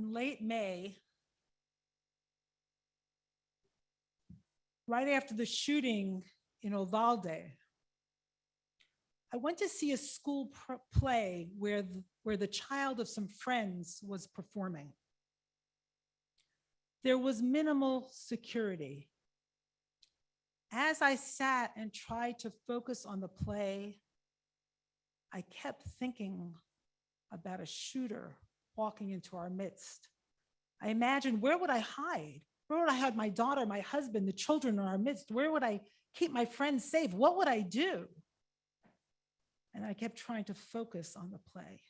in late May, right after the shooting in Uvalde, I went to see a school play where the child of some friends was performing. There was minimal security. As I sat and tried to focus on the play, I kept thinking about a shooter walking into our midst. I imagined, where would I hide? Where would I hide my daughter, my husband, the children in our midst? Where would I keep my friends safe? What would I do? And I kept trying to focus on the play.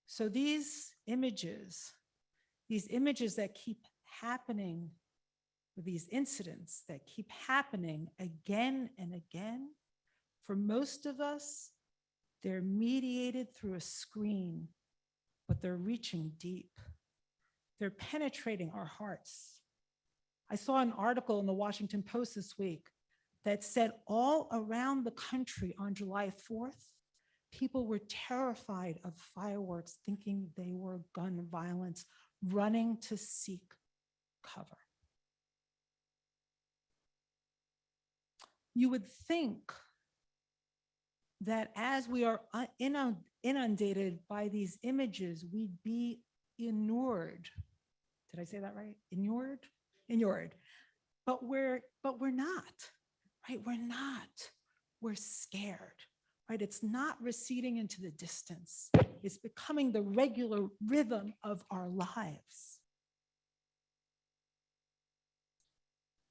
So these images that keep happening, these incidents that keep happening again and again, for most of us, they're mediated through a screen, but they're reaching deep. They're penetrating our hearts. I saw an article in the Washington Post this week that said all around the country on July 4th, people were terrified of fireworks, thinking they were gun violence, running to seek cover. You would think that as we are inundated by these images, we'd be inured. Did I say that right? Inured? Inured. But we're not, right? We're not. We're scared, right? It's not receding into the distance. It's becoming the regular rhythm of our lives.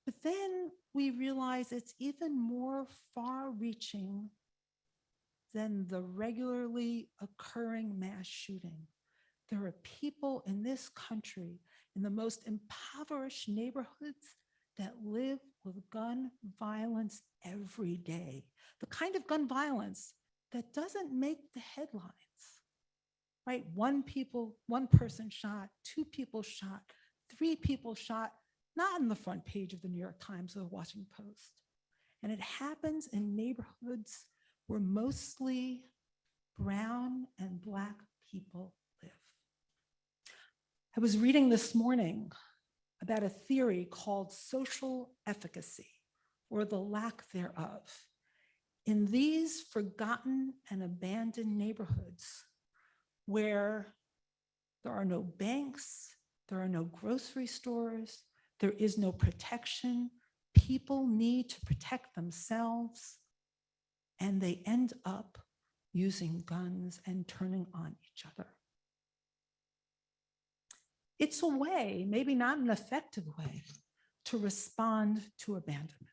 But then we realize it's even more far-reaching than the regularly occurring mass shooting. There are people in this country, in the most impoverished neighborhoods, that live with gun violence every day. The kind of gun violence that doesn't make the headlines, right? One person shot, 2 people shot, 3 people shot, not on the front page of the New York Times or the Washington Post. And it happens in neighborhoods where mostly brown and Black people live. I was reading this morning about a theory called social efficacy, or the lack thereof. In these forgotten and abandoned neighborhoods where there are no banks, there are no grocery stores, there is no protection, people need to protect themselves, and they end up using guns and turning on each other. It's a way, maybe not an effective way, to respond to abandonment.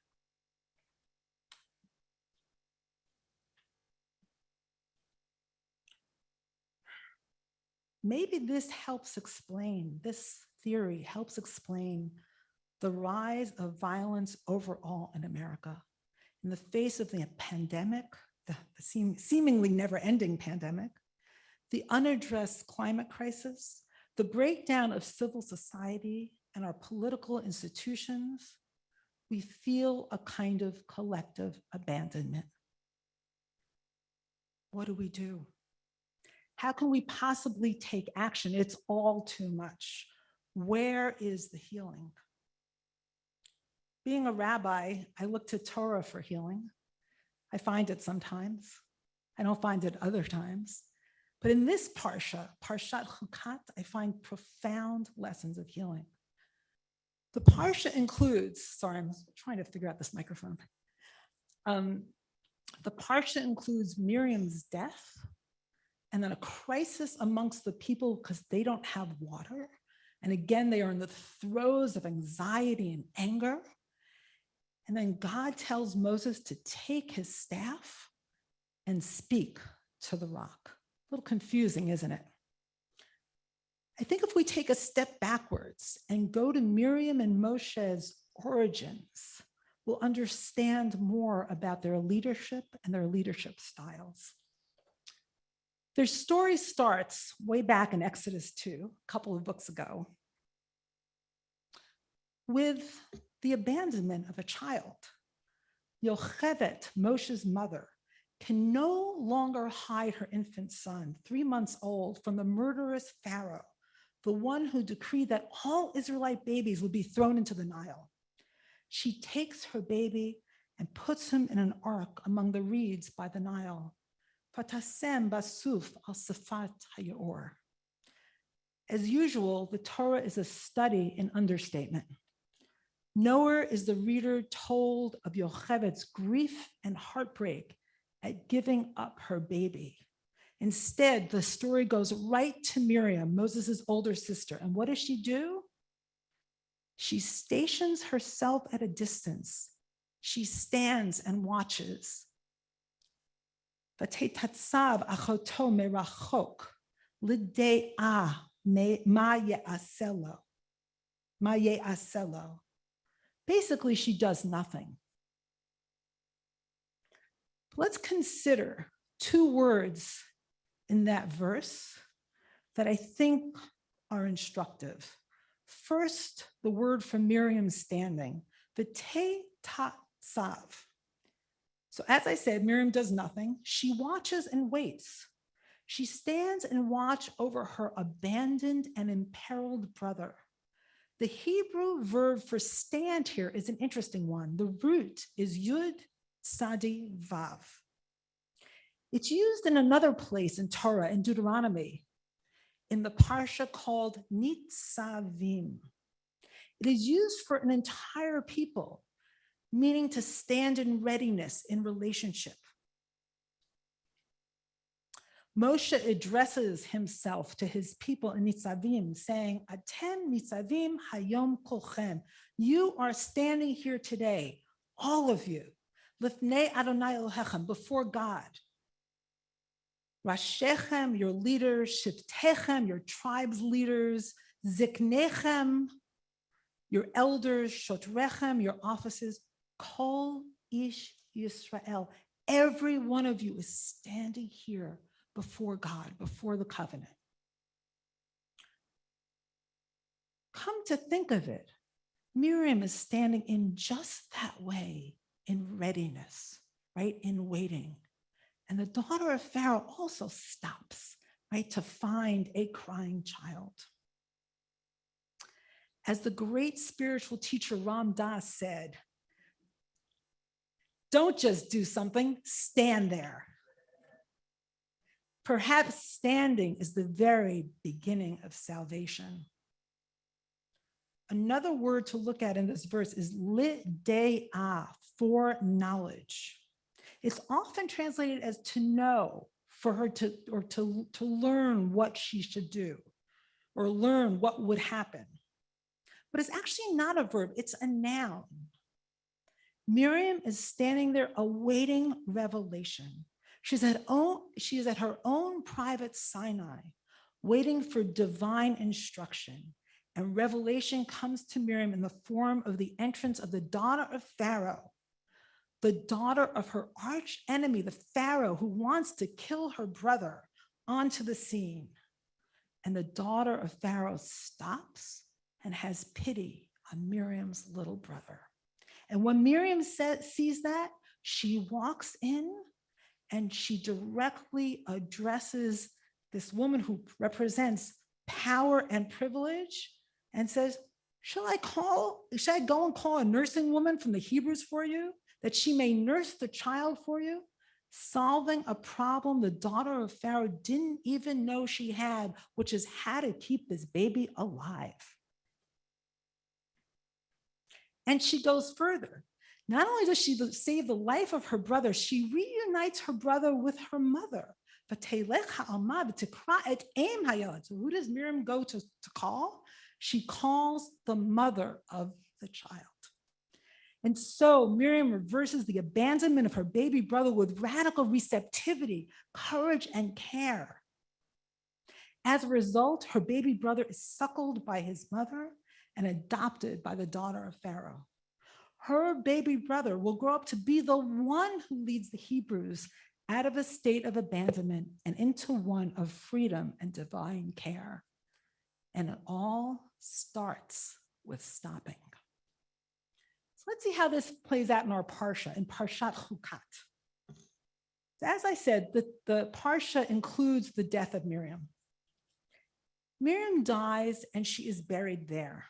Maybe this theory helps explain the rise of violence overall in America. In the face of the pandemic, the seemingly never-ending pandemic, the unaddressed climate crisis, the breakdown of civil society and our political institutions, we feel a kind of collective abandonment. What do we do? How can we possibly take action? It's all too much. Where is the healing? Being a rabbi, I look to Torah for healing. I find it sometimes. I don't find it other times. But in this Parshat Chukat, I find profound lessons of healing. The Parsha includes, sorry, I'm trying to figure out this microphone. The Parsha includes Miriam's death, and then a crisis amongst the people because they don't have water. And again, they are in the throes of anxiety and anger. And then God tells Moses to take his staff and speak to the rock. A little confusing, isn't it? I think if we take a step backwards and go to Miriam and Moshe's origins, we'll understand more about their leadership and their leadership styles. Their story starts way back in Exodus 2, a couple of books ago, with the abandonment of a child. Yocheved, Moshe's mother, can no longer hide her infant son, 3 months old, from the murderous Pharaoh, the one who decreed that all Israelite babies would be thrown into the Nile. She takes her baby and puts him in an ark among the reeds by the Nile. Fatasem basuf al safat hayor. As usual, the Torah is a study in understatement. Nowhere is the reader told of Yochevet's grief and heartbreak at giving up her baby. Instead, the story goes right to Miriam, Moses' older sister. And what does she do? She stations herself at a distance. She stands and watches. V'tetatzav achoto merachok l'de'ah ma ye'aselo. Basically, she does nothing. Let's consider two words in that verse that I think are instructive. First, the word for Miriam standing, v'tetatzav. So as I said, Miriam does nothing. She watches and waits. She stands and watches over her abandoned and imperiled brother. The Hebrew verb for stand here is an interesting one. The root is yud sadi vav. It's used in another place in Torah, in Deuteronomy, in the Parsha called Nitzavim. It is used for an entire people, meaning to stand in readiness in relationship. Moshe addresses himself to his people in Nitzavim, saying, Atem Nitzavim hayom kolchem. You are standing here today, all of you, lifnei Adonai Elohechem, before God. Rashechem, your leaders, Shiftechem, your tribes leaders, Ziknechem, your elders, Shotrechem, your officers, Kol Ish Yisrael. Every one of you is standing here before God, before the covenant. Come to think of it, Miriam is standing in just that way, in readiness, right, in waiting. And the daughter of Pharaoh also stops, right, to find a crying child. As the great spiritual teacher Ram Dass said, don't just do something, stand there. Perhaps standing is the very beginning of salvation. Another word to look at in this verse is lideah, for knowledge. It's often translated as to know, for her to, or to learn what she should do, or learn what would happen. But it's actually not a verb, it's a noun. Miriam is standing there awaiting revelation. She's at her own private Sinai, waiting for divine instruction. And revelation comes to Miriam in the form of the entrance of the daughter of Pharaoh, the daughter of her arch enemy, the Pharaoh, who wants to kill her brother, onto the scene. And the daughter of Pharaoh stops and has pity on Miriam's little brother. And when Miriam sees that, she walks in and she directly addresses this woman who represents power and privilege and says, shall I go and call a nursing woman from the Hebrews for you, that she may nurse the child for you? Solving a problem the daughter of Pharaoh didn't even know she had, which is how to keep this baby alive. And she goes further. Not only does she save the life of her brother, she reunites her brother with her mother. So who does Miriam go to call? She calls the mother of the child. And so Miriam reverses the abandonment of her baby brother with radical receptivity, courage, and care. As a result, her baby brother is suckled by his mother and adopted by the daughter of Pharaoh. Her baby brother will grow up to be the one who leads the Hebrews out of a state of abandonment and into one of freedom and divine care. And it all starts with stopping. So let's see how this plays out in our Parsha, in Parshat Chukat. So as I said, the Parsha includes the death of Miriam. Miriam dies and she is buried there.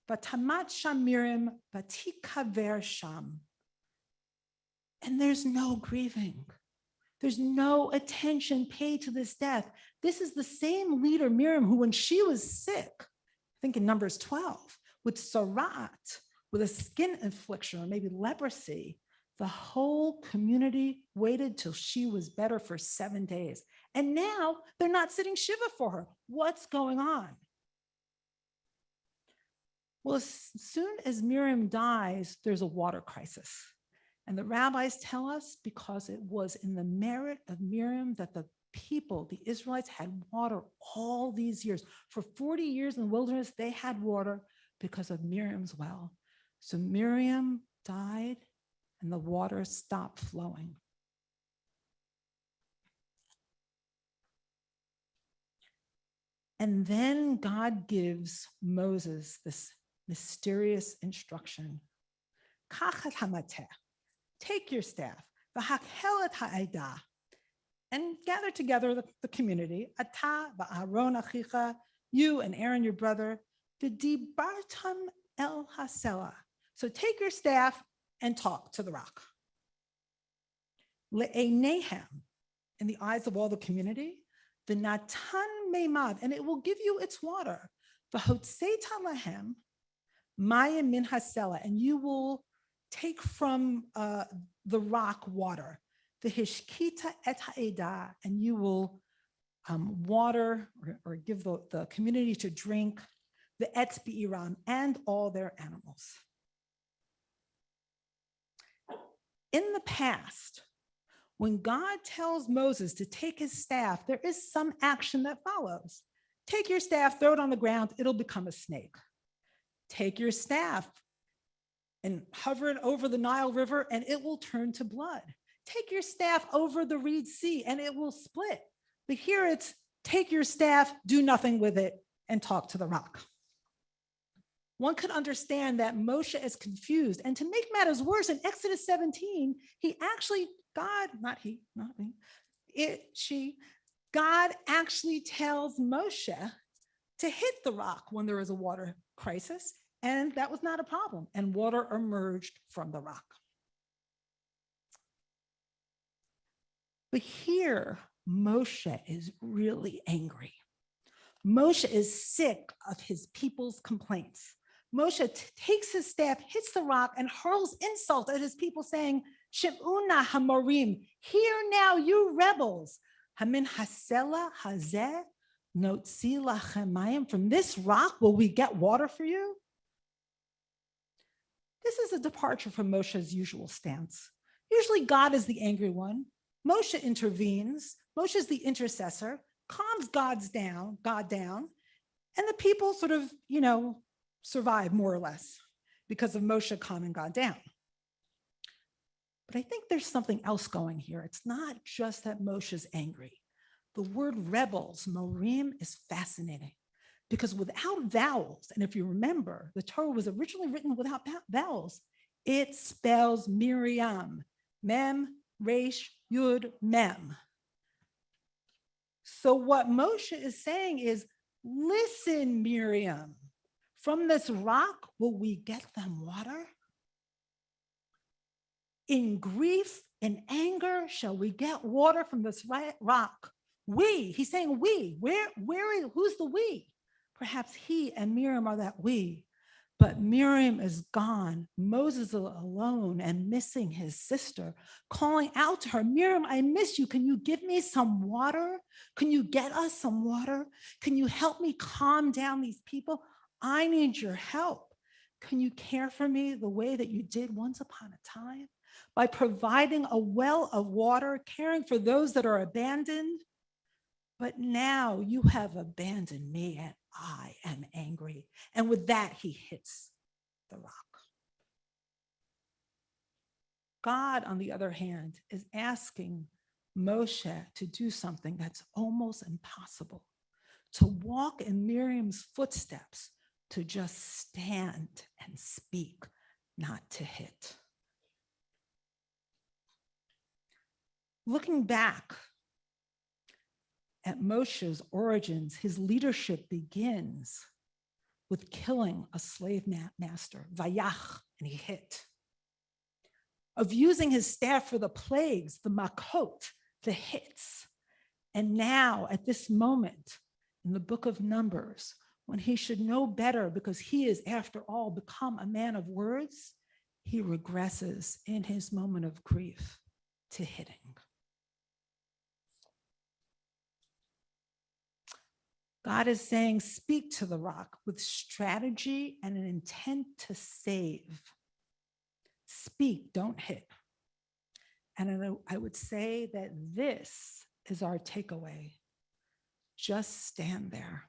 Vatamat sham Miriam, vatikaver sham. And there's no grieving. There's no attention paid to this death. This is the same leader, Miriam, who when she was sick, I think in Numbers 12, with sarat, with a skin affliction or maybe leprosy, the whole community waited till she was better for 7 days. And now they're not sitting Shiva for her. What's going on? Well, as soon as Miriam dies, there's a water crisis. And the rabbis tell us because it was in the merit of Miriam that the people, the Israelites, had water all these years. For 40 years in the wilderness, they had water because of Miriam's well. So Miriam died and the water stopped flowing. And then God gives Moses this mysterious instruction. Kachat hamateh. Take your staff, v'hakhelet ha'edah, and gather together the community, ata v'Aaron achicha, you and Aaron your brother, v'dibartam el hasela. So take your staff and talk to the rock. Le'einehem, in the eyes of all the community, v'natan meimad, and it will give you its water. V'hotzeta lahem mayim min hasela, and you will take from the rock water, the hishkita et ha'edah, and you will water or give the community to drink, the et be'iram, and all their animals. In the past, when God tells Moses to take his staff, there is some action that follows. Take your staff, throw it on the ground, it'll become a snake. Take your staff and hover it over the Nile River, and it will turn to blood. Take your staff over the Reed Sea, and it will split. But here it's, take your staff, do nothing with it, and talk to the rock. One could understand that Moshe is confused. And to make matters worse, in Exodus 17, God actually tells Moshe to hit the rock when there is a water crisis. And that was not a problem. And water emerged from the rock. But here, Moshe is really angry. Moshe is sick of his people's complaints. Moshe takes his staff, hits the rock, and hurls insult at his people, saying, Shem'una hamorim, hear now, you rebels. Hamin hasela hazeh notzi lachem mayim, from this rock will we get water for you? This is a departure from Moshe's usual stance. Usually God is the angry one. Moshe intervenes. Moshe is the intercessor, calms God down, and the people sort of, survive more or less because of Moshe calming God down. But I think there's something else going here. It's not just that Moshe's angry. The word rebels, morim, is fascinating. Because without vowels, and if you remember, the Torah was originally written without vowels, it spells Miriam, mem, resh, yud, mem. So what Moshe is saying is, listen, Miriam, from this rock, will we get them water? In grief, in anger, shall we get water from this rock? We, he's saying we, who's the we? Perhaps he and Miriam are that we, but Miriam is gone. Moses is alone and missing his sister, calling out to her, Miriam, I miss you. Can you give me some water? Can you get us some water? Can you help me calm down these people? I need your help. Can you care for me the way that you did once upon a time? By providing a well of water, caring for those that are abandoned. But now you have abandoned me and I am angry. And with that, he hits the rock. God, on the other hand, is asking Moshe to do something that's almost impossible, to walk in Miriam's footsteps, to just stand and speak, not to hit. Looking back, At Moshe's origins, his leadership begins with killing a slave master, Vayach, and he hit. Of using his staff for the plagues, the makot, the hits. And now, at this moment, in the book of Numbers, when he should know better because he is, after all, become a man of words, he regresses in his moment of grief to hitting. God is saying, speak to the rock with strategy and an intent to save. Speak, don't hit. And I would say that this is our takeaway. Just stand there.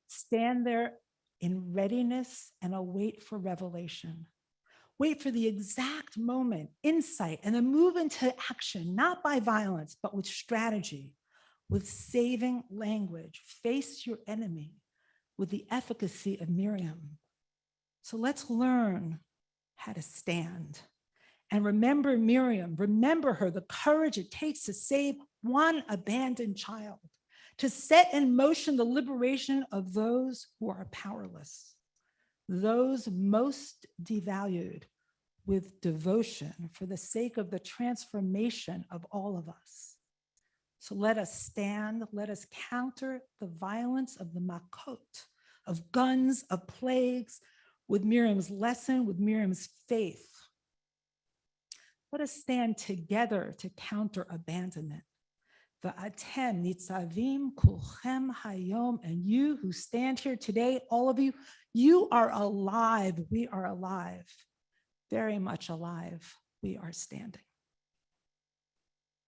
Stand there in readiness and await for revelation. Wait for the exact moment, insight, and then move into action, not by violence, but with strategy, with saving language. Face your enemy with the efficacy of Miriam. So let's learn how to stand. And remember Miriam, remember her, the courage it takes to save one abandoned child, to set in motion the liberation of those who are powerless, those most devalued, with devotion for the sake of the transformation of all of us. So let us stand, let us counter the violence of the makot, of guns, of plagues, with Miriam's lesson, with Miriam's faith. Let us stand together to counter abandonment. V'atem nitzavim kulchem hayom, and you who stand here today, all of you, you are alive. We are alive, very much alive. We are standing.